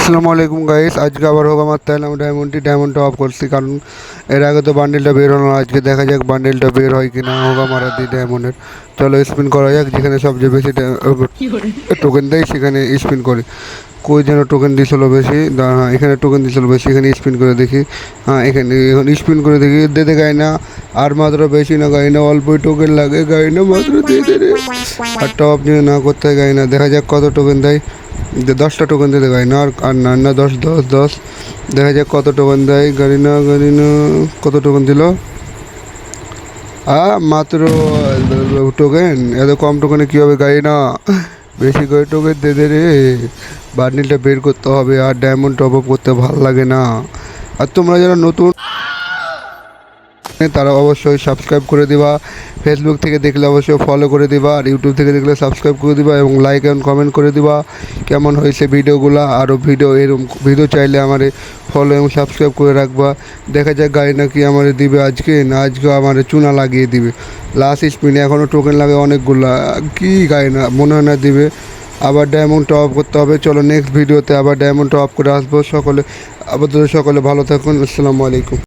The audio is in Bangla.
আসসালামু আলাইকুম গাইস, আজকে আবার হোক আমার তাই আমি ডায়মন্ডটা অফ করছি, কারণ এর আগে তো বান্ডেলটা বের হলো না। আজকে দেখা যাক বান্ডেলটা বের হয় কিনা। হোগা মারা দিই ডায়মন্ডের। চলো স্পিন করা যাক, যেখানে সবচেয়ে বেশি টোকেন দেয় সেখানে স্পিন করি। কই যেন টোকেন দিয়েছিল বেশি, হ্যাঁ এখানে টোকেন দিয়েছিল বেশি, এখানে স্পিন করে দেখি। হ্যাঁ এখানে এখন স্পিন করে দেখি, দে গাই না। আর মাত্র বেশি না গাই না, অল্পই টোকেন লাগে, গাই না মাত্র দিয়ে দে রে। আর টপ নিয়ে না করতে গাই না, দেখা যাক কত টোকেন দেয়। 10টা টোকেন দিতে গাই না, আর না না 10 দেখা যাক কত টোকেন দেয়। গাড়ি না কত টোকেন দিল? মাত্র টোকেন। এত কম টোকেনে কী হবে গাড়ি না, বেশি করে টোকেন দে দে রে। বান্ডিলটা বের করতে হবে, আর ডায়মন্ড টপ আপ করতে ভালো লাগে না। আর তোমরা যারা নতুন তারা অবশ্যই সাবস্ক্রাইব করে দিবা। ফেসবুক থেকে দেখলে অবশ্যই ফলো করে দিবা, আর ইউটিউব থেকে দেখলে সাবস্ক্রাইব করে দিবা এবং লাইক এবং কমেন্ট করে দিবা কেমন হয়েছে ভিডিওগুলো। আরও এরকম ভিডিও চাইলে আমার ফলো এবং সাবস্ক্রাইব করে রাখবা। দেখা যাক গাড়ি নাকি আমার দিবে আজকে, না আজকে আমার চুনা লাগিয়ে দিবে। লাস্ট স্পিনে এখনও টোকেন লাগে অনেকগুলা, কি গাড়ি না মনে হয় না দিবে। আবার ডায়মন্ড টপ করতে হবে। চলো নেক্সট ভিডিওতে আবার ডায়মন্ড টপ করে আসবো। সকলে আপাতত সকলে ভালো থাকুন। আসসালামু আলাইকুম।